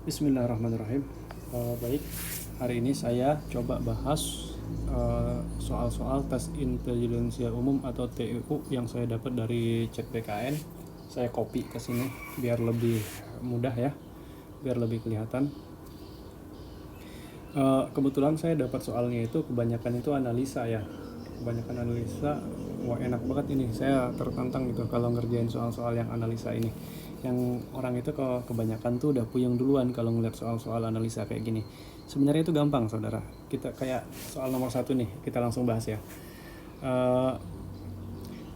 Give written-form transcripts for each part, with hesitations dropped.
Bismillahirrahmanirrahim. Baik, hari ini saya coba bahas soal-soal tes intelijensia umum atau TIU yang saya dapat dari chat BKN. Saya copy ke sini biar lebih mudah ya, biar lebih kelihatan. Kebetulan saya dapat soalnya itu kebanyakan itu analisa ya, kebanyakan analisa. Wah, enak banget ini, saya tertantang gitu kalau ngerjain soal-soal yang analisa ini. Yang orang itu kebanyakan tuh udah puyeng duluan kalau ngeliat soal-soal analisa kayak gini. Sebenarnya itu gampang saudara, kita kayak soal nomor 1 nih, kita langsung bahas ya.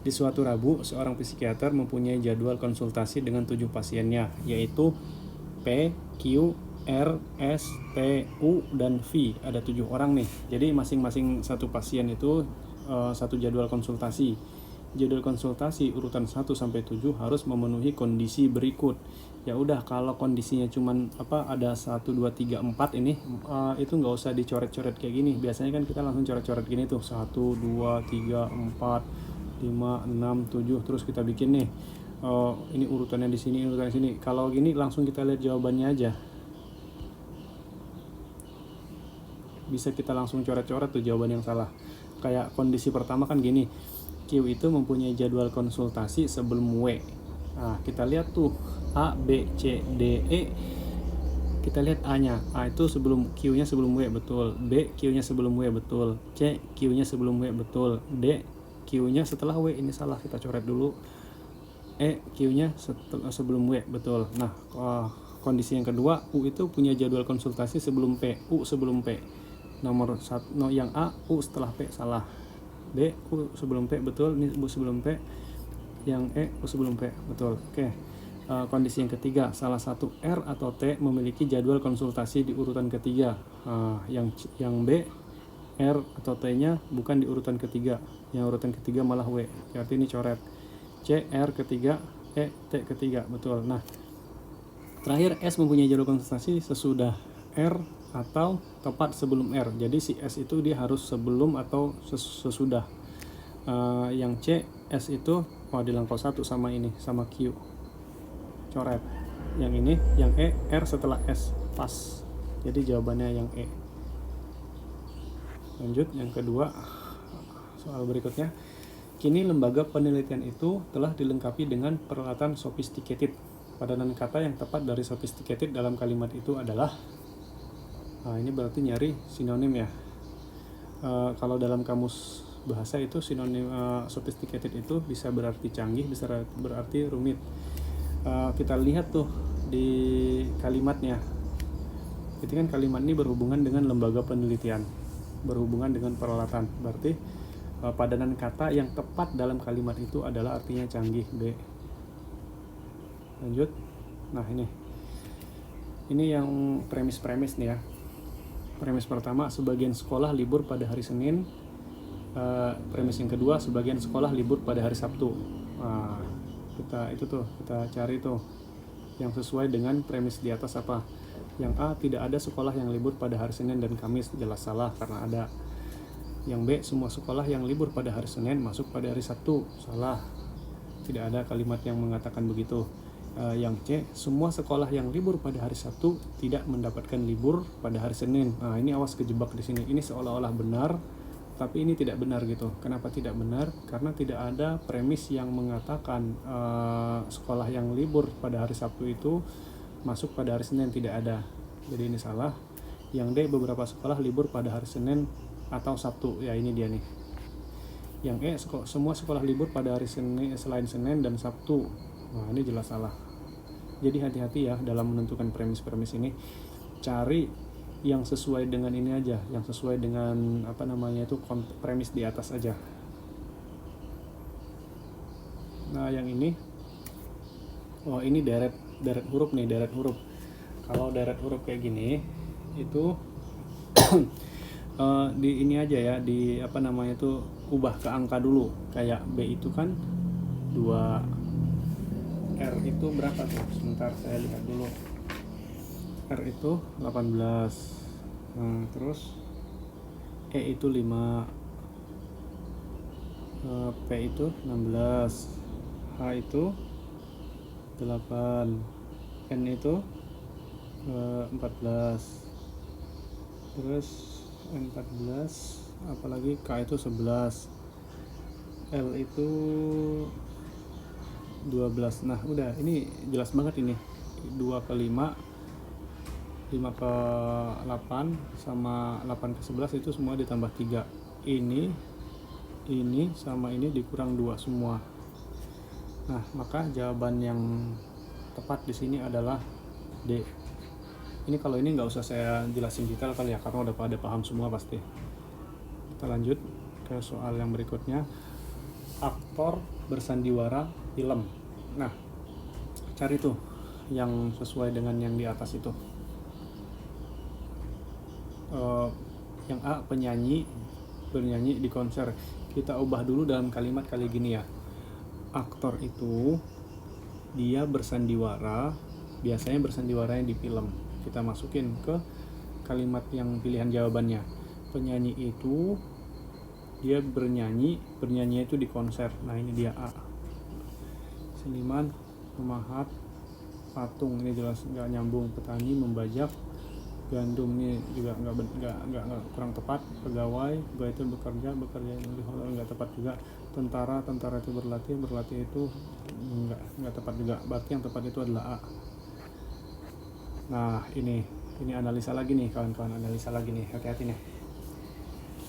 Di suatu Rabu, seorang psikiater mempunyai jadwal konsultasi dengan 7 pasiennya, yaitu P, Q, R, S, T, U, dan V. Ada 7 orang nih. Jadi masing-masing satu pasien itu satu jadwal konsultasi. Jadwal konsultasi urutan 1 sampai 7 harus memenuhi kondisi berikut. Ya udah, kalau kondisinya cuman ada 1 2 3 4 ini itu nggak usah dicoret-coret kayak gini. Biasanya kan kita langsung coret-coret gini tuh, 1 2 3 4 5 6 7, terus kita bikin nih ini urutannya di sini, urutannya di sini. Kalau gini langsung kita lihat jawabannya aja. Bisa kita langsung coret-coret tuh jawaban yang salah. Kayak kondisi pertama kan gini, Q itu mempunyai jadwal konsultasi sebelum W. Nah, kita lihat tuh A, B, C, D, E. Kita lihat A-nya. A itu sebelum Q-nya sebelum W, betul. B, Q-nya sebelum W, betul. C, Q-nya sebelum W, betul. D, Q-nya setelah W. Ini salah, kita coret dulu. E, Q-nya sebelum W, betul. Nah, kondisi yang kedua, U itu punya jadwal konsultasi sebelum P, U sebelum P. Nomor 1, yang A, U setelah P, salah. B, U sebelum P, betul. Ini U sebelum P. Yang E, U sebelum P, betul. Oke. Kondisi yang ketiga, salah satu R atau T memiliki jadwal konsultasi di urutan ketiga. Yang B, R atau T-nya bukan di urutan ketiga. Yang urutan ketiga malah W. Berarti ini coret. C, R ketiga, E, T ketiga, betul. Nah, terakhir S mempunyai jadwal konsultasi sesudah R atau tepat sebelum R. Jadi si S itu dia harus sebelum atau sesudah. Yang C, S itu di langkah 1 sama ini, sama Q. Coret. Yang ini, yang E, R setelah S. Pas. Jadi jawabannya yang E. Lanjut, yang kedua, soal berikutnya. Kini lembaga penelitian itu telah dilengkapi dengan peralatan sophisticated. Padanan kata yang tepat dari sophisticated dalam kalimat itu adalah, ini berarti nyari sinonim ya. Kalau dalam kamus bahasa itu sinonim sophisticated itu bisa berarti canggih, bisa berarti rumit. Kita lihat tuh di kalimatnya. Itu kan kalimat ini berhubungan dengan lembaga penelitian, berhubungan dengan peralatan. Berarti padanan kata yang tepat dalam kalimat itu adalah artinya canggih, B. Lanjut. Nah, ini yang premis nih ya. Premis pertama, sebagian sekolah libur pada hari Senin. Premis yang kedua, sebagian sekolah libur pada hari Sabtu. Kita cari tuh yang sesuai dengan premis di atas apa. Yang A, tidak ada sekolah yang libur pada hari Senin dan Kamis, jelas salah karena ada. Yang B, semua sekolah yang libur pada hari Senin masuk pada hari Sabtu, salah. Tidak ada kalimat yang mengatakan begitu. Yang C, semua sekolah yang libur pada hari Sabtu tidak mendapatkan libur pada hari Senin. Nah, ini awas kejebak di sini. Ini seolah-olah benar, tapi ini tidak benar gitu. Kenapa tidak benar? Karena tidak ada premis yang mengatakan sekolah yang libur pada hari Sabtu itu masuk pada hari Senin, tidak ada. Jadi ini salah. Yang D, beberapa sekolah libur pada hari Senin atau Sabtu. Ya, ini dia nih. Yang E, semua sekolah libur pada hari Senin selain Senin dan Sabtu. Nah, ini jelas salah. Jadi hati-hati ya dalam menentukan premis-premis ini. Cari yang sesuai dengan ini aja, yang sesuai dengan premis di atas aja. Nah, yang ini, ini deret huruf nih, deret huruf. Kalau deret huruf kayak gini itu di ini aja ya, di ubah ke angka dulu. Kayak B itu kan 2, R itu berapa tuh? Sebentar saya lihat dulu. R itu 18. Terus E itu 5, P itu 16, H itu 8, N itu 14, terus 14, apalagi K itu 11, L itu 12. Nah udah, ini jelas banget ini 2 ke 5, 5 ke 8, sama 8 ke 11 itu semua ditambah 3. Ini sama ini dikurang 2 semua. Nah, maka jawaban yang tepat di sini adalah D. Ini kalau ini nggak usah saya jelasin detail kali ya, karena udah pada paham semua pasti. Kita lanjut ke soal yang berikutnya. Aktor bersandiwara film. Nah, cari tuh yang sesuai dengan yang di atas itu. Yang A, penyanyi bernyanyi di konser. Kita ubah dulu dalam kalimat kali gini ya. Aktor itu dia bersandiwara, biasanya bersandiwara yang di film. Kita masukin ke kalimat yang pilihan jawabannya. Penyanyi itu dia bernyanyi itu di konser. Nah ini dia A. Seniman, pemahat, patung, ini jelas nggak nyambung. Petani, membajak, gandum, ini juga nggak kurang tepat. Pegawai itu bekerja nggak tepat juga. Tentara itu berlatih itu nggak tepat juga. Berarti yang tepat itu adalah A. Nah ini analisa lagi nih kawan-kawan, analisa lagi nih, hati-hati nih.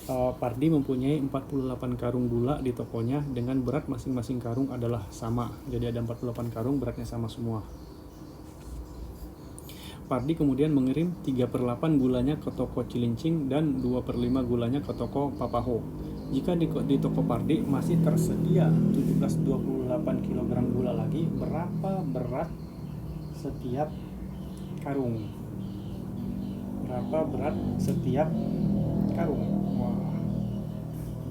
Pardi mempunyai 48 karung gula di tokonya dengan berat masing-masing karung adalah sama. Jadi ada 48 karung, beratnya sama semua. Pardi kemudian mengirim 3/8 gulanya ke toko Cilincing dan 2/5 gulanya ke toko Papaho. Jika di toko Pardi masih tersedia 1728 kg gula lagi, berapa berat setiap karung? Berapa berat setiap karung? Wah,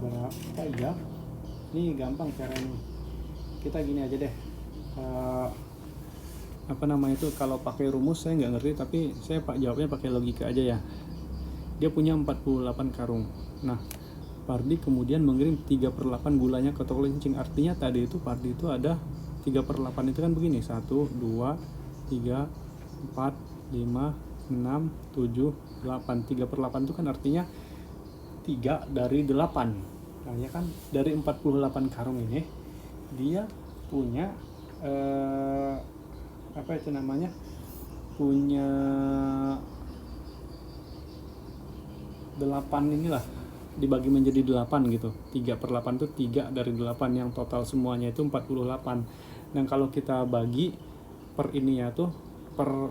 berapa ya? Ini gampang caranya. Kita gini aja deh. Kalau pakai rumus saya nggak ngerti, tapi saya jawabnya pakai logika aja ya. Dia punya 48 karung. Nah, Pardi kemudian mengirim 3/8 gulanya ke toko Cilincing. Artinya tadi itu Pardi itu ada 3/8 itu kan begini, 1, 2, 3, 4, 5, 6, 7, 8. 3/8 itu kan artinya 3 dari 8. Nah ya kan, dari 48 karung ini dia punya punya 8 inilah, dibagi menjadi 8 gitu. 3/8 itu 3 dari 8, yang total semuanya itu 48. Dan kalau kita bagi per ini ya tuh, per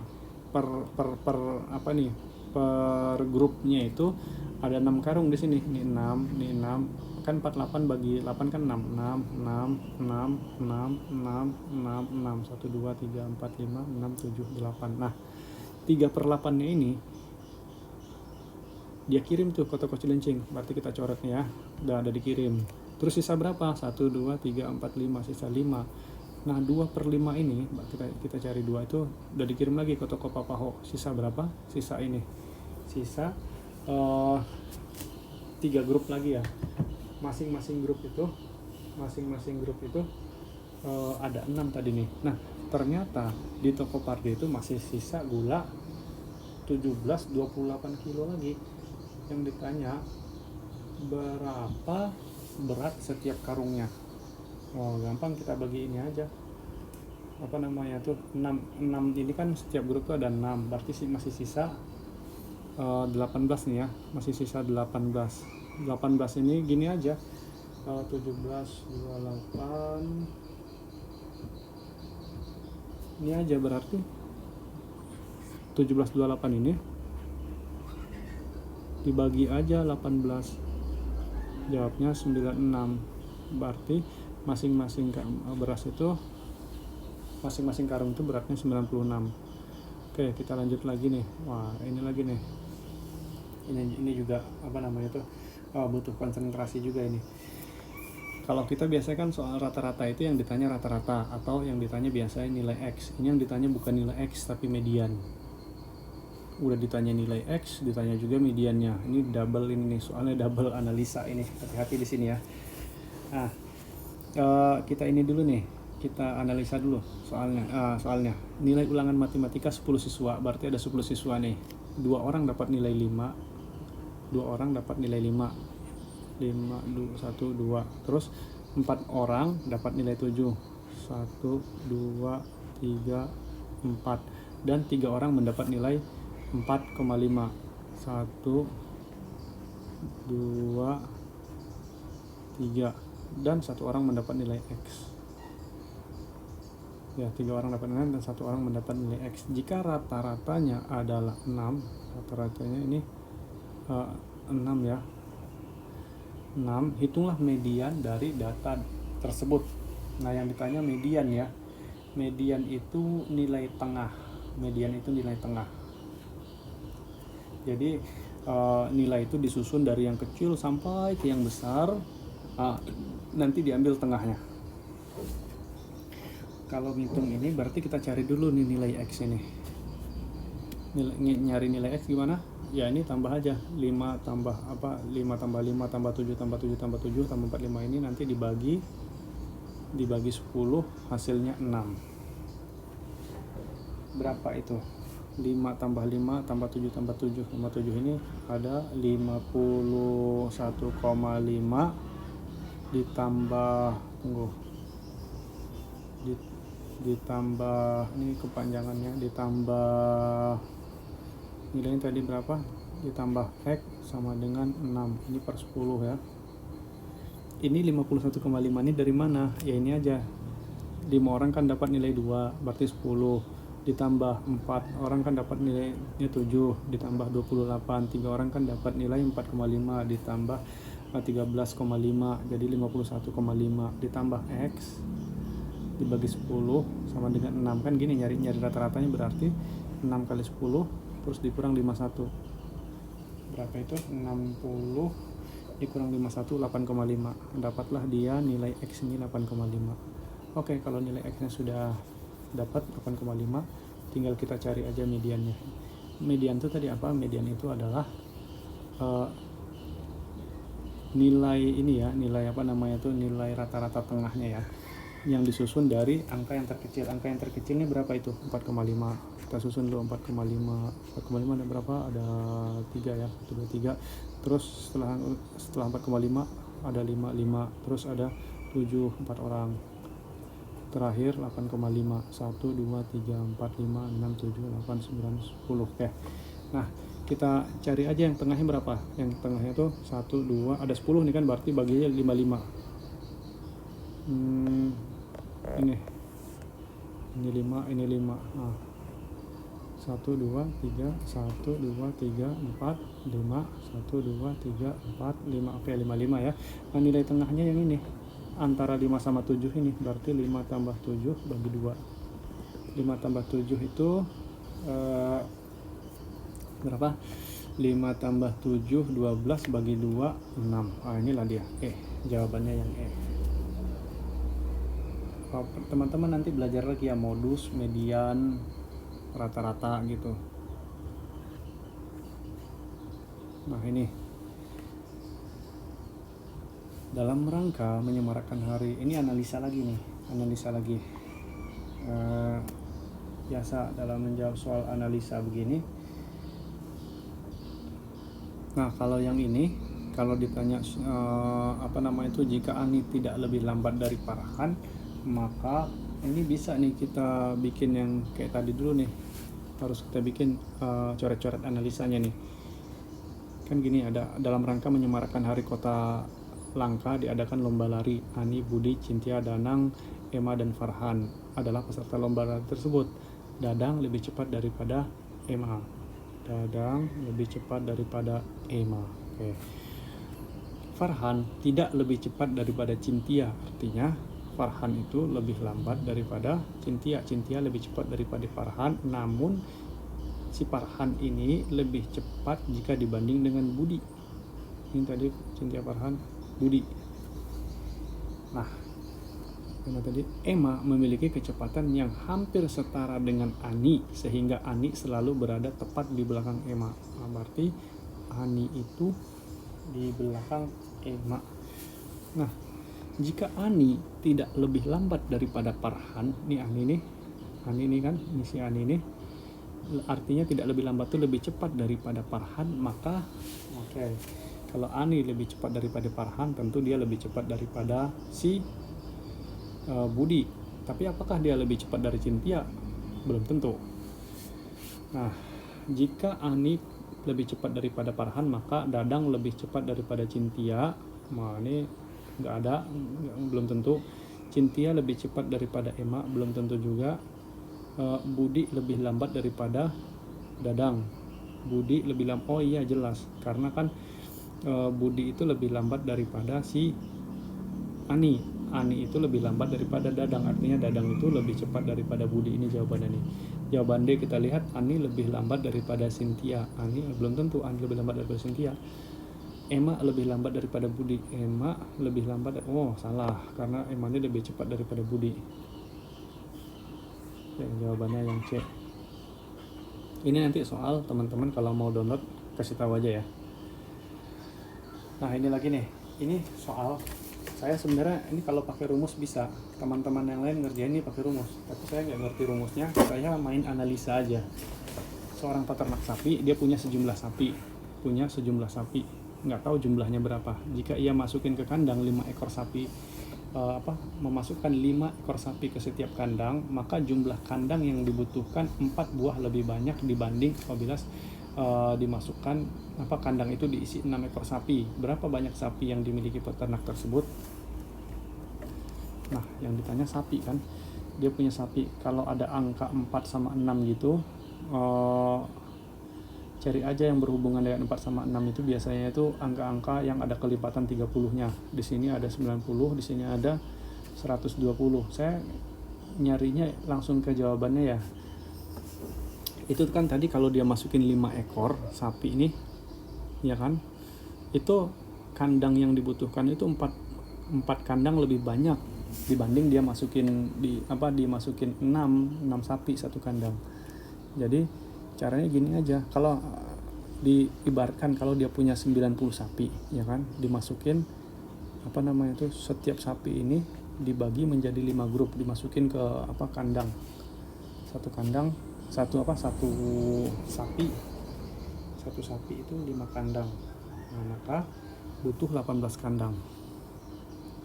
grupnya itu ada 6 karung di sini. Ini 6 kan 48 bagi 8 kan 6. 1 2 3 4 5 6 7 8. Nah, 3/8-nya ini dia kirim tuh ke toko Cilincing. Berarti kita coret nih ya. Udah dikirim. Terus sisa berapa? 1 2 3 4 5, sisa 5. Nah, 2/5 ini kita cari 2 itu udah dikirim lagi ke toko Papaho. Sisa berapa? Sisa ini. Sisa 3 grup lagi ya. Masing-masing grup itu ada 6 tadi nih. Nah, ternyata di toko Pardi itu masih sisa gula 28 kilo lagi. Yang ditanya berapa berat setiap karungnya. Gampang, kita bagi ini aja. 6 ini kan setiap grup tuh ada 6. Berarti masih sisa 18 nih ya. Masih sisa 18 ini gini aja. 1728 ini aja, berarti 1728 ini dibagi aja 18, jawabnya 96. Berarti masing-masing beras itu, masing-masing karung itu beratnya 96. Oke, kita lanjut lagi nih. Wah, ini lagi nih. Ini juga butuh konsentrasi juga ini. Kalau kita biasanya kan soal rata-rata itu yang ditanya rata-rata, atau yang ditanya biasanya nilai X. Ini yang ditanya bukan nilai X tapi median. Udah ditanya nilai X, ditanya juga mediannya. Ini double ini nih, soalnya double analisa ini. Hati-hati di sini ya. Nah, kita ini dulu nih. kita analisa dulu soalnya. Nilai ulangan matematika 10 siswa, berarti ada 10 siswa nih. 2 orang dapat nilai 5. 2 orang dapat nilai 5. 5, 1, 2. Terus 4 orang dapat nilai 7. 1, 2, 3, 4. Dan 3 orang mendapat nilai 4,5. 1, 2, 3. Dan 1 orang mendapat nilai X. Ya, 3 orang dapat nilai dan 1 orang mendapat nilai X. Jika rata-ratanya adalah 6, rata-ratanya ini 6 ya. 6, hitunglah median dari data tersebut. Nah, yang ditanya median ya. Median itu nilai tengah. Median itu nilai tengah. Jadi nilai itu disusun dari yang kecil sampai ke yang besar. Nanti diambil tengahnya. Kalau ngitung ini berarti kita cari dulu nih nilai X ini. Nyari nilai X gimana? Ya ini tambah aja 5 tambah 5 tambah 5 tambah 7 tambah 7 tambah 7 tambah 45 ini nanti dibagi 10 hasilnya 6. Berapa itu? 5 tambah 5 tambah 7 tambah 7 tambah 7 ini ada 51,5 ditambah ditambah ini kepanjangannya, ditambah nilainya tadi berapa, ditambah X sama dengan 6, ini per 10 ya. Ini 51,5 ini dari mana? Ya ini aja, 5 orang kan dapat nilai 2 berarti 10, ditambah 4 orang kan dapat nilainya 7, ditambah 28, 3 orang kan dapat nilai 4,5, ditambah 13,5 jadi 51,5, ditambah X dibagi 10 sama dengan 6, kan gini nyari rata-ratanya berarti 6 kali 10 terus dikurang 51, berapa itu? 60 dikurang 51, 8,5, dapatlah dia nilai X ini 8,5. Oke, kalau nilai X nya sudah dapat 8,5, tinggal kita cari aja mediannya. Median itu tadi apa? Median itu adalah nilai ini ya, nilai nilai rata-rata tengahnya ya, yang disusun dari angka yang terkecil. Angka yang terkecil ini berapa itu? 4,5. Kita susun dulu 4,5 ada berapa? Ada 3 ya, 1, 2, 3. Terus setelah 4,5 ada 5, terus ada 7, 4 orang. Terakhir 8,5, 1, 2, 3, 4, 5, 6, 7, 8, 9, 10. Oke. Nah, kita cari aja yang tengahnya berapa. Yang tengahnya itu 1, 2, ada 10 nih kan, berarti baginya 5. Ini 5, ini 5. Nah, 1, 2, 3, 1, 2, 3, 4, 5, 1, 2, 3, 4, 5. Oke, 5 ya. Nah, nilai tengahnya yang ini antara 5 sama 7 ini, berarti 5 tambah 7 bagi 2. 5 tambah 7 itu berapa? 5 tambah 7 12 bagi 2 6. Inilah dia jawabannya yang teman-teman nanti belajar lagi ya, modus, median, rata-rata gitu. Nah, ini dalam rangka menyemarakkan hari ini, analisa lagi biasa dalam menjawab soal analisa begini. Nah, kalau yang ini, kalau ditanya jika Ani tidak lebih lambat dari Farhan, maka ini bisa nih kita bikin yang kayak tadi dulu nih. Harus kita bikin coret-coret analisanya nih. Kan gini, ada dalam rangka menyemarakkan Hari Kota Langka diadakan lomba lari. Ani, Budi, Cynthia, Danang, Emma, dan Farhan adalah peserta lomba lari tersebut. Dadang lebih cepat daripada Emma. Oke. Farhan tidak lebih cepat daripada Cynthia. Artinya Farhan itu lebih lambat daripada Cynthia. Cynthia lebih cepat daripada Farhan, namun si Farhan ini lebih cepat jika dibanding dengan Budi. Ini tadi Cynthia, Farhan, Budi. Nah, Emma memiliki kecepatan yang hampir setara dengan Ani, sehingga Ani selalu berada tepat di belakang Emma. Nah, berarti Ani itu di belakang Emma. Nah, Jika Ani tidak lebih lambat daripada Farhan, nih Ani nih kan, ini si Ani nih, artinya tidak lebih lambat itu lebih cepat daripada Farhan, maka kalau Ani lebih cepat daripada Farhan, tentu dia lebih cepat daripada si Budi. Tapi apakah dia lebih cepat dari Cynthia? Belum tentu. Nah, jika Ani lebih cepat daripada Farhan, maka Dadang lebih cepat daripada Cynthia. Nah, ini belum tentu. Cynthia lebih cepat daripada Emma, belum tentu juga. Budi lebih lambat daripada Dadang. Budi lebih lambat. Oh iya, jelas, karena kan Budi itu lebih lambat daripada si Ani. Ani itu lebih lambat daripada Dadang, artinya Dadang itu lebih cepat daripada Budi. Ini jawabannya nih. Jawaban D kita lihat, Ani lebih lambat daripada Cynthia. Ani belum tentu Ani lebih lambat daripada Cynthia. Emma lebih lambat daripada Budi. Emma lebih lambat. Oh, salah, karena Emma ini lebih cepat daripada Budi. Jawabannya yang C. Ini nanti soal teman-teman kalau mau download kasih tahu aja ya. Nah, ini lagi nih. Ini soal saya sebenarnya ini kalau pakai rumus bisa. Teman-teman yang lain ngerjain ini pakai rumus. Tapi saya nggak ngerti rumusnya. Saya main analisa aja. Seorang peternak sapi, dia punya sejumlah sapi. Nggak tahu jumlahnya berapa. Jika ia masukin ke kandang 5 ekor sapi, memasukkan 5 ekor sapi ke setiap kandang, maka jumlah kandang yang dibutuhkan 4 buah lebih banyak dibanding apabila dimasukkan kandang itu diisi 6 ekor sapi. Berapa banyak sapi yang dimiliki peternak tersebut? Nah, yang ditanya sapi kan, dia punya sapi. Kalau ada angka 4 sama 6 gitu, cari aja yang berhubungan dengan 4 sama 6 itu biasanya itu angka-angka yang ada kelipatan 30-nya. Di sini ada 90, di sini ada 120. Saya nyarinya langsung ke jawabannya ya. Itu kan tadi kalau dia masukin 5 ekor sapi ini, ya kan? Itu kandang yang dibutuhkan itu 4 kandang lebih banyak dibanding dia dimasukin 6 sapi satu kandang. Jadi caranya gini aja, kalau diibaratkan kalau dia punya 90 sapi, ya kan, dimasukin setiap sapi ini dibagi menjadi 5 grup, dimasukin ke kandang. Satu sapi itu 5 kandang. Nah, maka butuh 18 kandang.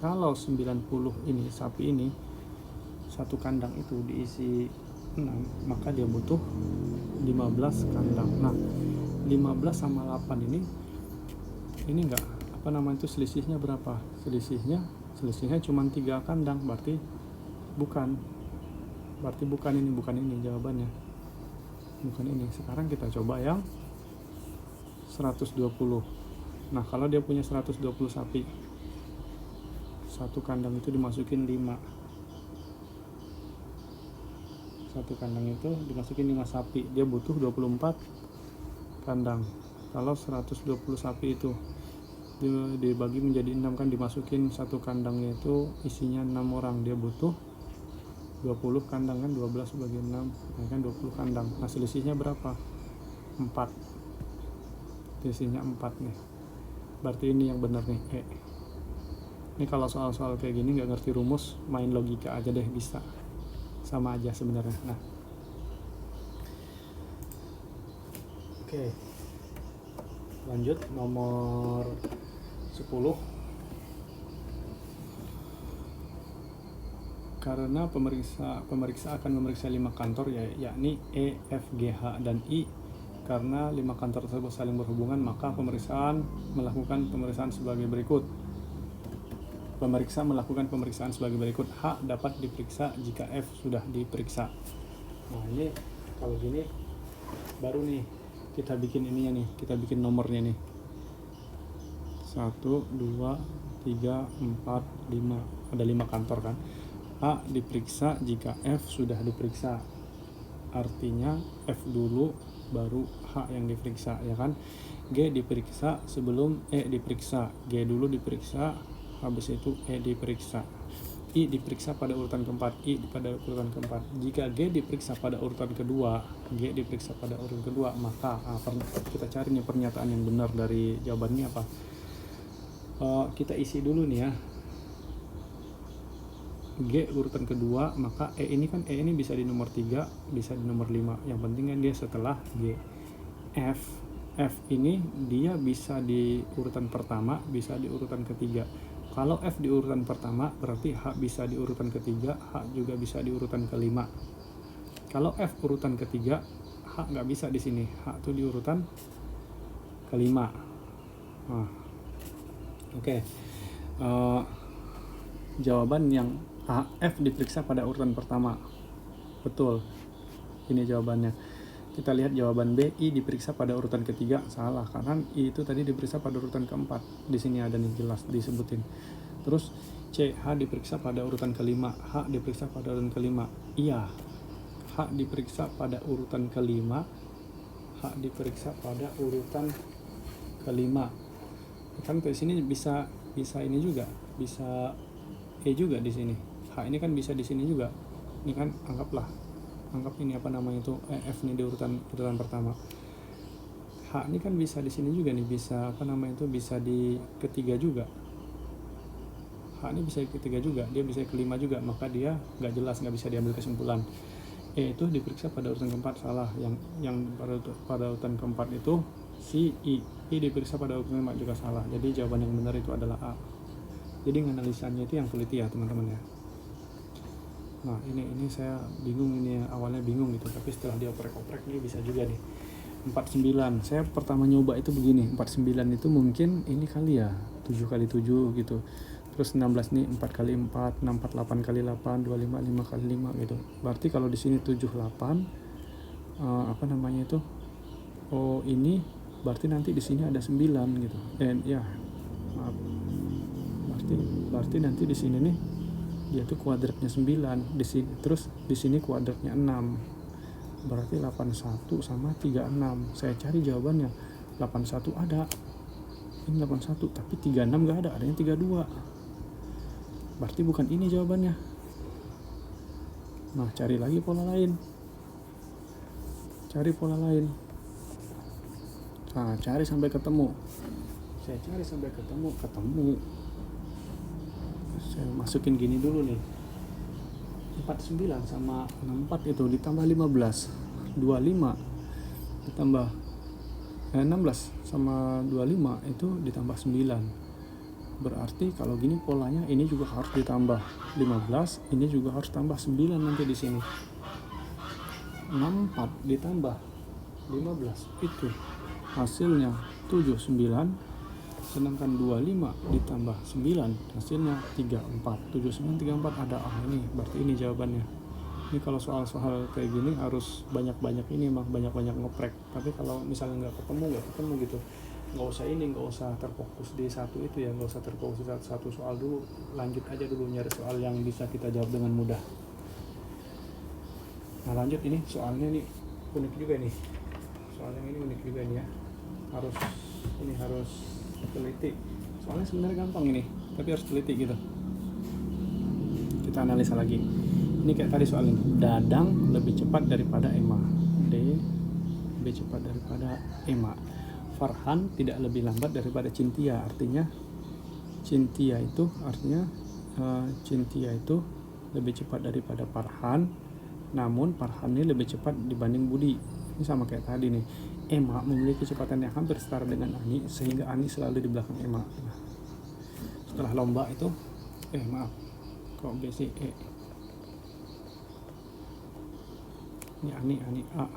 Kalau 90 ini sapi ini satu kandang itu diisi 6, maka dia butuh 15 kandang. Nah, 15 sama 8 ini enggak selisihnya berapa? Selisihnya cuma 3 kandang, berarti bukan ini jawabannya. Bukan ini. Sekarang kita coba yang 120. Nah, kalau dia punya 120 sapi, satu kandang itu dimasukin 5. Satu kandang itu dimasukin 5 sapi, dia butuh 24 kandang. Kalau 120 sapi itu dibagi menjadi 6 kan, dimasukin satu kandangnya itu isinya 6 orang, dia butuh 20 kandang kan, 12 bagi 6 kan 20 kandang. Nah, selisihnya berapa? 4. Selisihnya 4 nih. Berarti ini yang benar nih, E. Ini kalau soal-soal kayak gini nggak ngerti rumus, main logika aja deh bisa. Sama aja sebenarnya. Nah, oke. Lanjut nomor 10. Karena pemeriksa akan memeriksa 5 kantor yakni E, F, G, H, dan I. Karena 5 kantor tersebut saling berhubungan, maka melakukan pemeriksaan sebagai berikut. Pemeriksa melakukan pemeriksaan sebagai berikut. H dapat diperiksa jika F sudah diperiksa. Nah, ini kalau gini baru nih kita bikin ininya nih, kita bikin nomornya nih. 1, 2, 3, 4, 5. Ada 5 kantor kan. A diperiksa jika F sudah diperiksa. Artinya F dulu baru H yang diperiksa, ya kan. G diperiksa sebelum E diperiksa. G dulu diperiksa, habis itu E diperiksa. I diperiksa pada urutan keempat. I pada urutan keempat. Jika G diperiksa pada urutan kedua, maka kita cari nih pernyataan yang benar dari jawabannya apa. Kita isi dulu nih ya. G urutan kedua, maka E ini bisa di nomor 3, bisa di nomor 5. Yang penting kan dia setelah G. F ini dia bisa di urutan pertama, bisa di urutan ketiga. Kalau F di urutan pertama, berarti H bisa di urutan ketiga, H juga bisa di urutan kelima. Kalau F urutan ketiga, H nggak bisa di sini. H itu di urutan kelima. Nah, oke. Jawaban yang A, F diperiksa pada urutan pertama. Betul. Ini jawabannya. Kita lihat jawaban B, I diperiksa pada urutan ketiga. Salah, karena I itu tadi diperiksa pada urutan keempat. Di sini ada nih jelas disebutin. Terus C, H diperiksa pada urutan kelima. H diperiksa pada urutan kelima. Iya, H diperiksa pada urutan kelima. H diperiksa pada urutan kelima. Kan ke sini bisa ini juga, bisa E juga di sini. H ini kan bisa di sini juga. Ini kan anggap ini F nih di urutan pertama. H ini kan bisa di sini juga nih, bisa bisa di ketiga juga. H ini bisa di ketiga juga, dia bisa kelima juga, maka dia nggak jelas, nggak bisa diambil kesimpulan. E itu diperiksa pada urutan keempat. Salah, yang pada urutan keempat itu si I diperiksa pada urutan keempat juga salah. Jadi jawaban yang benar itu adalah A. Jadi analisanya itu yang teliti ya teman-teman ya. Nah ini saya bingung, ini awalnya bingung gitu, tapi setelah dioprek-oprek ini bisa juga nih. 49, saya pertama nyoba itu begini, 49 itu mungkin ini kali ya 7 kali 7 gitu. Terus 16 nih 4 kali 4, 6, 4, 8 kali 8, 25, 5 kali 5 gitu. Berarti kalau di sini 78 oh ini berarti nanti di sini ada 9 gitu. Dan ya maaf, berarti nanti di sini nih dia tuh kuadratnya 9 di sini, terus di sini kuadratnya 6, berarti 81 sama 36. Saya cari jawabannya, 81 ada, ini 81, tapi 36 nggak ada, adanya 32, berarti bukan ini jawabannya. Nah cari lagi pola lain, nah cari sampai ketemu. Saya cari sampai ketemu. Saya masukin gini dulu nih, 49 sama 64 itu ditambah 15, 25 ditambah 16 sama 25 itu ditambah 9. Berarti kalau gini polanya ini juga harus ditambah 15, ini juga harus tambah 9 nanti di sini. 64 ditambah 15 itu hasilnya 79. Sedangkan 25 ditambah 9 hasilnya 34. 79, 34 ada. Ini berarti ini jawabannya. Ini kalau soal-soal kayak gini harus banyak-banyak ini, banyak-banyak ngoprek. Tapi kalau misalnya nggak ketemu gitu, nggak usah terfokus di satu itu ya, nggak usah terfokus di satu soal dulu, lanjut aja dulu nyari soal yang bisa kita jawab dengan mudah. Nah lanjut, ini soalnya nih unik juga nih, soalnya ini unik juga nih ya, harus teliti. Soalnya sebenarnya gampang ini, tapi harus teliti gitu. Kita analisa lagi. Ini kayak tadi soal ini, Dadang lebih cepat daripada Emma. D lebih cepat daripada Emma. Farhan tidak lebih lambat daripada Cynthia. Artinya Cynthia itu lebih cepat daripada Farhan, namun Farhan ini lebih cepat dibanding Budi. Ini sama kayak tadi nih. Emma memiliki kecepatan yang hampir setara dengan Ani, sehingga Ani selalu di belakang Emma. Nah, setelah lomba itu, kok B sih E? Ini Ani A.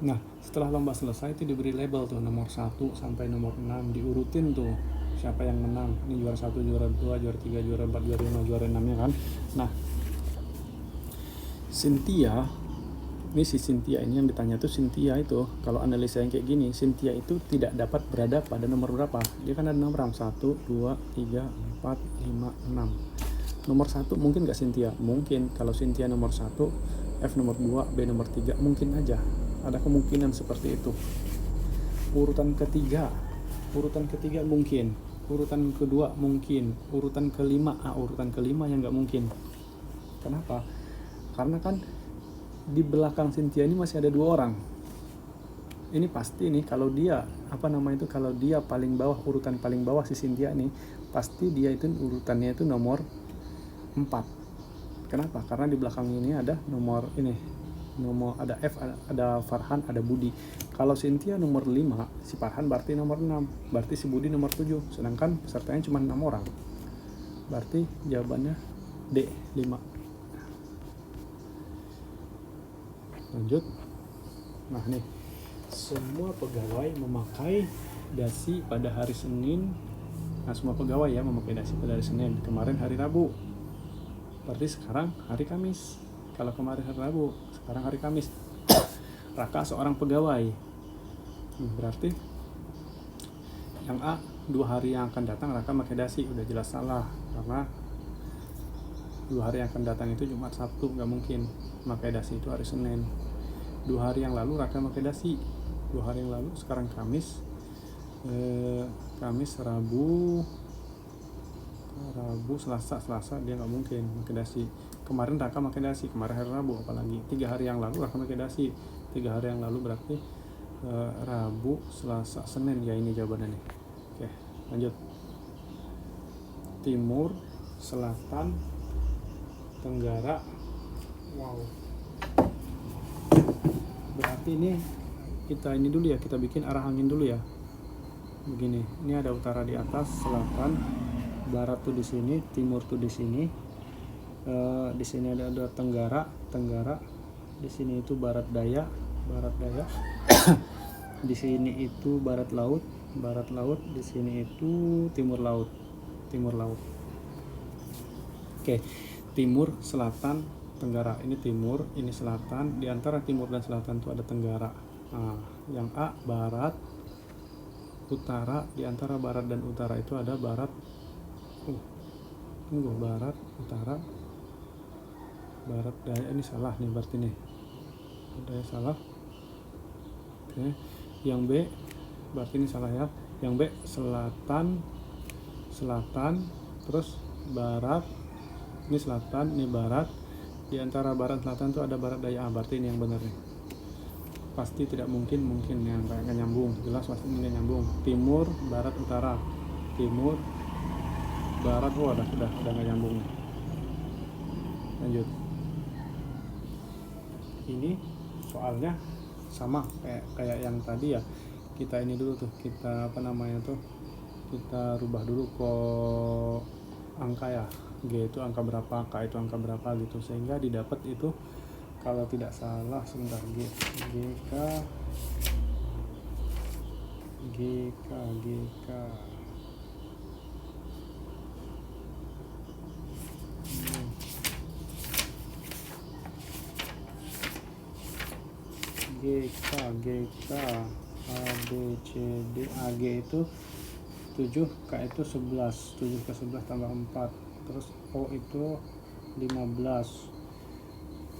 Nah, setelah lomba selesai itu diberi label tuh nomor 1 sampai nomor 6, diurutin tuh siapa yang menang. Ini juara 1, juara 2, juara 3, juara 4, juara 5, juara 6 ya kan. Nah, si Cynthia ini yang ditanya tuh, Cynthia itu kalau analisa yang kayak gini, Cynthia itu tidak dapat berada pada nomor berapa? Dia kan ada nomor 1, 2, 3, 4, 5, 6. Nomor 1 mungkin gak Cynthia? Mungkin. Kalau Cynthia nomor 1, F nomor 2, B nomor 3, mungkin aja. Ada kemungkinan seperti itu. Urutan ketiga mungkin. Urutan kedua mungkin. Urutan kelima yang gak mungkin. Kenapa? Karena kan di belakang Cynthia ini masih ada 2 orang. Ini pasti nih kalau dia kalau dia paling bawah, urutan paling bawah si Cynthia ini, pasti dia itu urutannya itu nomor 4. Kenapa? Karena di belakang ini ada nomor ada F, ada Farhan, ada Budi. Kalau Cynthia nomor 5, si Farhan berarti nomor 6, berarti si Budi nomor 7, sedangkan pesertanya cuma 6 orang. Berarti jawabannya D, 5. Lanjut. Nah nih, semua pegawai memakai dasi pada hari Senin. Nah, semua pegawai ya memakai dasi pada hari Senin. Kemarin hari Rabu, berarti sekarang hari Kamis. Kalau kemarin hari Rabu, sekarang hari Kamis. Raka seorang pegawai. Berarti yang A, 2 hari yang akan datang Raka pakai dasi. Udah jelas salah, karena 2 hari yang akan datang itu Jumat, Sabtu, nggak mungkin. Pakai dasi itu hari Senin. 2 hari yang lalu Raka pakai dasi. 2 hari yang lalu, sekarang Kamis, Rabu, Selasa dia nggak mungkin pakai dasi. Kemarin Raka pakai dasi, kemarin hari Rabu, apalagi 3 hari yang lalu Raka pakai dasi. 3 hari yang lalu berarti Rabu, Selasa, Senin ya, ini jawabannya nih. Oke, lanjut. Timur, Selatan, Tenggara. Wow. Berarti ini dulu ya, kita bikin arah angin dulu ya. Begini, ini ada utara di atas, selatan, barat tuh di sini, timur tuh di sini. Di sini ada tenggara. Di sini itu barat daya. Di sini itu barat laut. Di sini itu timur laut. Oke, timur, selatan, tenggara. Ini timur, ini selatan. Di antara timur dan selatan itu ada tenggara. Nah, yang A barat, utara. Di antara barat dan utara itu ada barat. Barat, utara, barat daya. Ini salah nih berarti nih. Daya salah. Oke. Yang B berarti ini salah ya. Yang B selatan, terus barat. Ini selatan, ini barat. Di antara barat dan selatan itu ada barat daya. Berarti ini yang benar nih. Pasti tidak mungkin yang kayak nyambung. Jelas pasti ini nyambung. Timur, barat, utara. Timur, barat. Udah nggak nyambung nih. Lanjut. Ini soalnya sama kayak yang tadi ya. Kita ini dulu tuh, kita kita rubah dulu kok angka ya. G itu angka berapa, K itu angka berapa gitu, sehingga didapat itu kalau tidak salah sebentar, GK A B C D A G itu 7, K itu 11, 7 ke 11 tambah 4, terus O itu 15,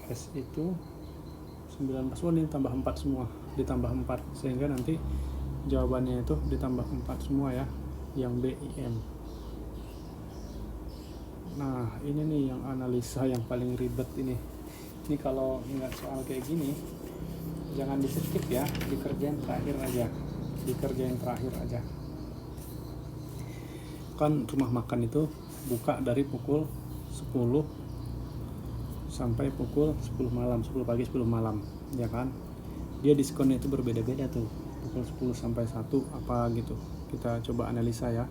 S itu 19. Ini tambah 4 semua, ditambah 4, sehingga nanti jawabannya itu ditambah 4 semua ya, yang B, I, M. Nah ini nih yang analisa yang paling ribet ini kalau nggak soal kayak gini jangan di skip ya, dikerjain terakhir aja. Kan rumah makan itu buka dari pukul 10 sampai pukul 10 malam, 10 pagi 10 malam ya kan. Dia diskonnya itu berbeda-beda tuh, pukul 10 sampai 1 apa gitu. Kita coba analisa ya.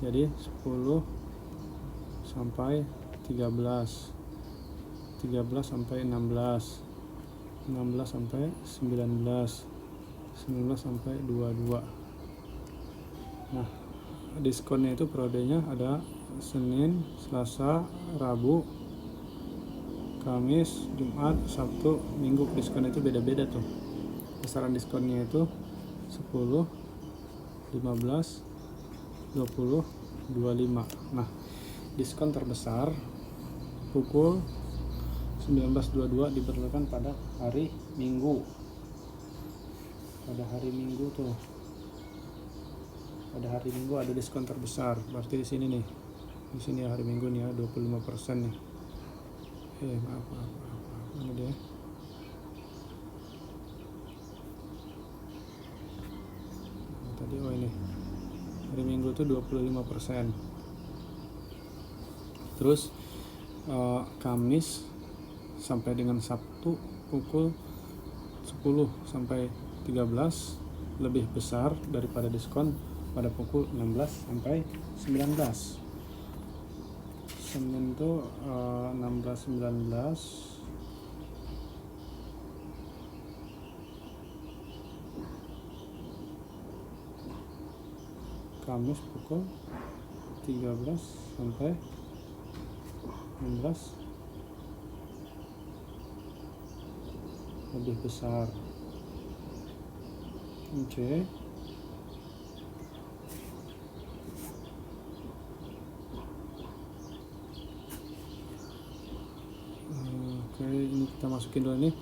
Jadi 10 sampai 13 sampai 16 sampai 19 sampai 22. Nah diskonnya itu periodenya ada Senin, Selasa, Rabu, Kamis, Jumat, Sabtu, Minggu. Diskonnya itu beda-beda tuh. Besaran diskonnya itu 10, 15, 20, 25. Nah diskon terbesar pukul 19.22 diberlakukan pada hari Minggu. Pada hari Minggu ada diskon terbesar. Berarti di sini nih. Di sini hari Minggu nih ya, 25% nih. Maaf. Ini dia. Tadi ini. Hari Minggu tuh 25%. Terus Kamis sampai dengan Sabtu pukul 10 sampai 13 lebih besar daripada diskon pada pukul 16 sampai 19. Senin tuh 16 19, Kamis pukul 13 sampai 16 lebih besar. Oke. Ini kita masukin dulu nih.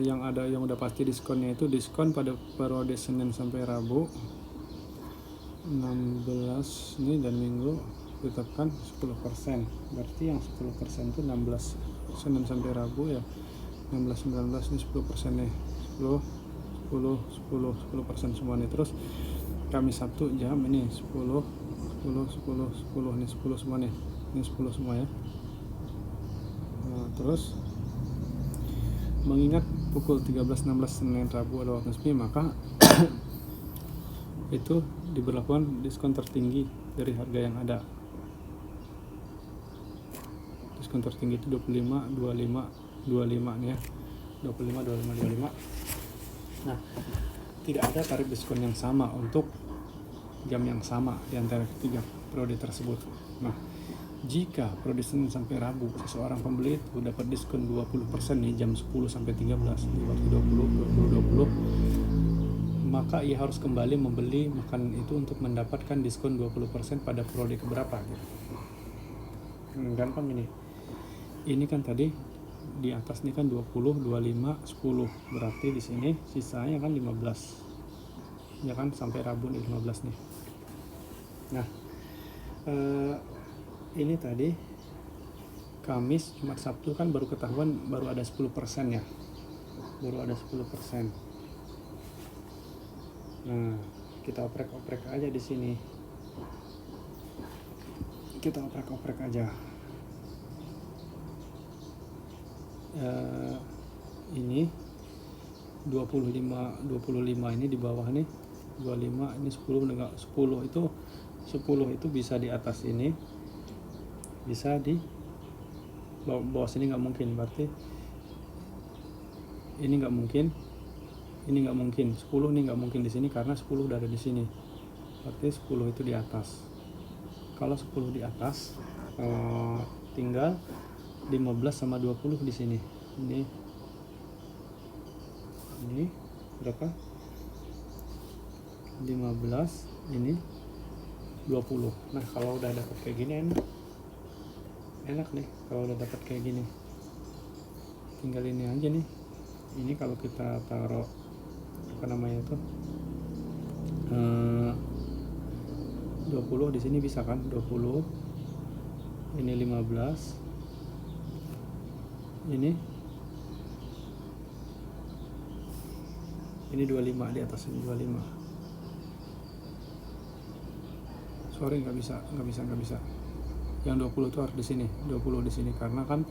Yang ada yang udah pasti diskonnya itu diskon pada periode Senin sampai Rabu 16 ini dan Minggu ditetapkan 10%. Berarti yang 10% itu 16 Senin sampai Rabu ya. 16 19 ini 10% nih. 10 semua nih. Terus Kamis Sabtu jam ini 10 nih 10 semua nih. Ini 10 semua ya. Nah, terus mengingat pukul 13.16 Senin Rabu ada waktu resmi, maka itu diberlakukan diskon tertinggi dari harga yang ada. Diskon tertinggi itu 25 nih ya. 25. Nah, tidak ada tarif diskon yang sama untuk jam yang sama di antara ketiga periode tersebut. Nah, jika periode Senin sampai Rabu seseorang pembeli itu dapat diskon 20% nih jam 10 sampai 13 di waktu 20, maka ia harus kembali membeli makanan itu untuk mendapatkan diskon 20% pada periode keberapa gitu. Gampang ini. Ini kan tadi di atas ini kan 20, 25, 10. Berarti di sini sisanya kan 15. Ya kan sampai Rabu nih 15 nih. Nah, ini tadi Kamis, Jumat, Sabtu kan baru ketahuan baru ada 10% ya. Baru ada 10%. Nah, kita oprek-oprek aja di sini. Kita oprek-oprek aja. Ini 25 ini di bawah nih. 25 ini 10 enggak 10 itu bisa di atas ini. Bisa di bawah sini nggak mungkin, berarti ini nggak mungkin, 10 ini nggak mungkin di sini karena 10 udah ada di sini, berarti 10 itu di atas. Kalau 10 di atas, tinggal 15 sama 20 di sini. Ini berapa? 15, ini 20. Nah, kalau udah dapat kayak gini enak nih kalau udah dapat kayak gini. Tinggal ini aja nih. Ini kalau kita taruh apa namanya itu 20 di sini bisa kan? 20. Ini 15. Ini 25 di atas ini 25. Sorry nggak bisa. Yang 20 itu harus di sini, 20 di sini karena kan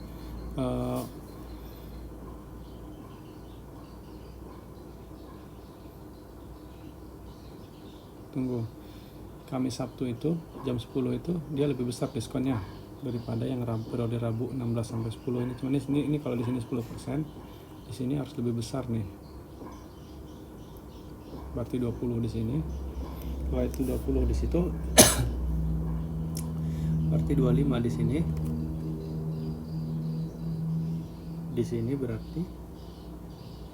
tunggu. Kamis Sabtu itu jam 10 itu dia lebih besar diskonnya daripada yang periode Rabu 16 sampai 10 ini. Cuman ini kalau di sini 10%, di sini harus lebih besar nih. Berarti 20 di sini. Kalau itu 20 di situ berarti 25 di sini. Di sini berarti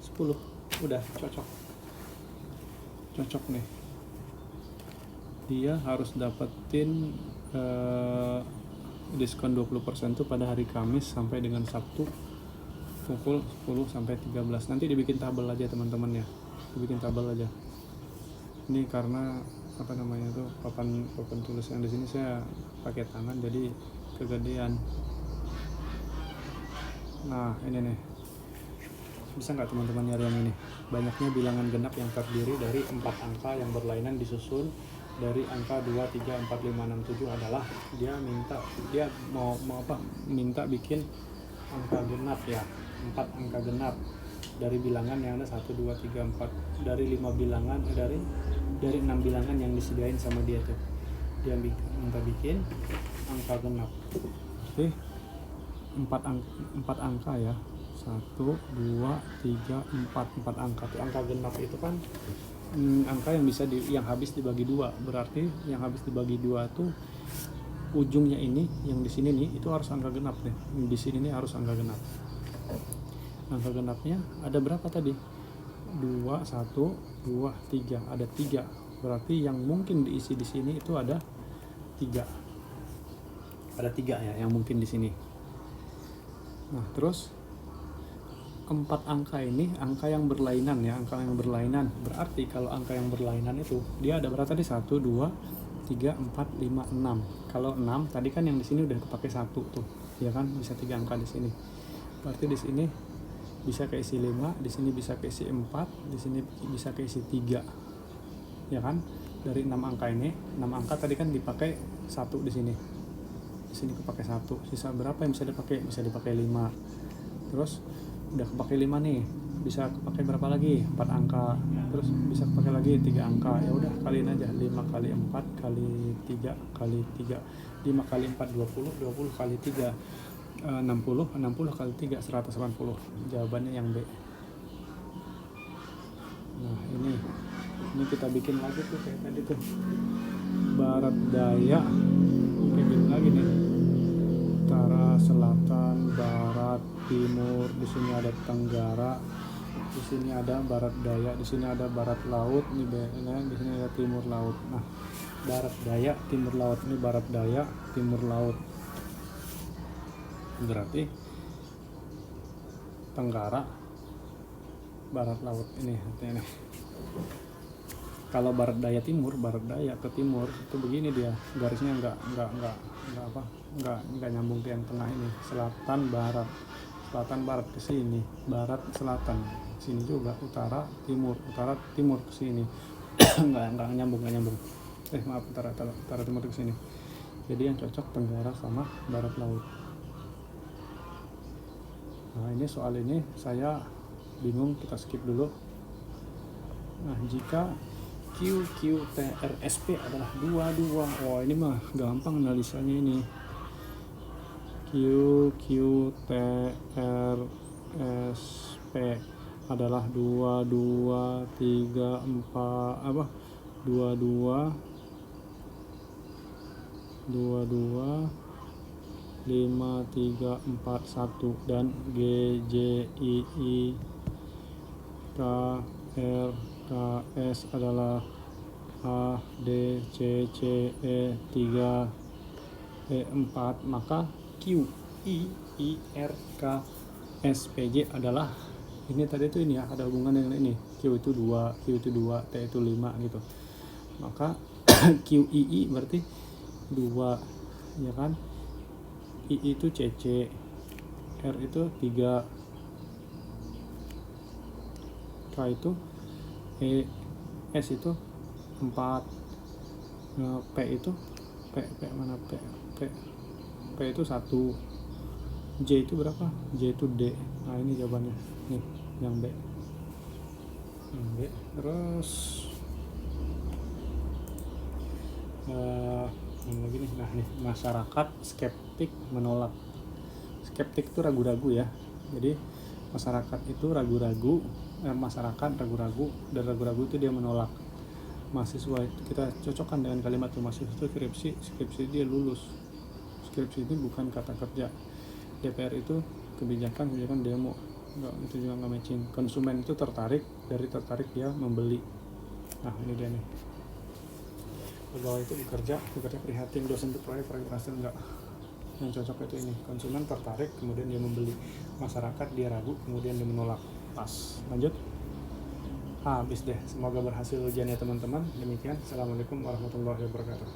10. Udah cocok nih. Dia harus dapetin diskon 20% itu pada hari Kamis sampai dengan Sabtu pukul 10 sampai 13. Nanti dibikin tabel aja teman-teman ya. Dibikin tabel aja. Ini karena apa namanya tuh papan tulis yang di sini saya pakai tangan jadi kegedean. Nah, ini nih. Bisa nggak teman-teman nyari yang ini? Banyaknya bilangan genap yang terdiri dari 4 angka yang berlainan disusun dari angka 2, 3, 4, 5, 6, 7 adalah dia minta bikin angka genap ya, 4 angka genap dari bilangan yang ada 1, 2, 3, 4 dari 5 bilangan dari 6 bilangan yang disediain sama dia tuh. Dia minta bikin angka genap. Oke. 4 angka ya. 1, 2, 3, 4 angka. Tuh angka genap itu kan angka yang bisa yang habis dibagi 2. Berarti yang habis dibagi 2 tuh ujungnya ini yang di sini nih itu harus angka genap nih. Di sini nih harus angka genap. Angka genapnya ada berapa tadi? 2, 1, 2, 3. Ada 3. Berarti yang mungkin diisi di sini itu ada 3. Ada 3 ya yang mungkin di sini. Nah, terus 4 angka ini angka yang berlainan ya, angka yang berlainan. Berarti kalau angka yang berlainan itu dia ada berapa tadi? 1, 2, 3, 4, 5, 6. Kalau 6 tadi kan yang di sini udah kepake 1 tuh. Ya kan bisa 3 angka di sini. Berarti di sini bisa keisi 5, di sini bisa keisi 4, di sini bisa keisi 3. Ya kan? Dari 6 angka ini, 6 angka tadi kan dipakai 1 di sini. Di sini kepake 1. Sisa berapa yang bisa dipakai? Bisa dipakai 5. Terus udah kepake 5 nih, bisa kepake berapa lagi? 4 angka. Terus bisa kepake lagi 3 angka. Ya udah kaliin aja 5 kali 4 kali 3 kali 3. 5 kali 4 20, 20 kali 3 60, 60 kali 3 180. Jawabannya yang B. Nah, ini kita bikin lagi tuh kayak tadi tuh. Barat daya. Bikin lagi nih. Utara, selatan, barat, timur, di sini ada tenggara, di sini ada barat daya, di sini ada barat laut, di sini ada timur laut. Nah, barat daya, timur laut, ini barat daya, timur laut. Berarti tenggara, barat laut ini artinya. Kalau barat daya ke timur itu begini dia garisnya nggak nyambung ke yang tengah ini. Selatan barat ke sini, barat selatan sini juga, utara timur ke sini. nggak nyambung. Maaf, utara timur ke sini. Jadi yang cocok tenggara sama barat laut. Nah, ini soal ini saya bingung, kita skip dulu. Nah, jika Q, Q, T, R, S, P adalah 22. Oh, ini mah gampang analisanya ini. Q, Q, T, R, S, P adalah 22, 3, 4, 22, 5, 3, 4, 1 dan G, J, I, K, R, K, S adalah A, D, C, C, E, 3, E, 4, maka Q, I, R, K, S, P, J adalah ini tadi itu ini ya, ada hubungan dengan ini. Q itu 2, T itu 5 gitu. Maka Q, I berarti 2, ya kan? I itu CC, R itu 3, K itu E, S itu 4, P itu P mana P itu 1, J itu berapa? J itu D. Nah, ini jawabannya nih, yang B. Terus yang lagi nih. Nah, nih masyarakat skeptik menolak. Skeptik itu ragu-ragu ya. Jadi masyarakat itu ragu-ragu, masyarakat ragu-ragu, dan ragu-ragu itu dia menolak. Mahasiswa itu kita cocokkan dengan kalimat tuh, mahasiswa itu skripsi dia lulus. Skripsi ini bukan kata kerja. DPR itu kebijakan demo. Enggak, itu juga nggak matching. Konsumen itu tertarik dia membeli. Nah, ini dia nih. Pegawai itu bekerja prihatin, dosen itu proyek berhasil enggak. Yang cocok itu ini, konsumen tertarik kemudian dia membeli, masyarakat dia ragu kemudian dia menolak. Pas, lanjut. Habis deh, semoga berhasil ujiannya teman-teman. Demikian, assalamualaikum warahmatullahi wabarakatuh.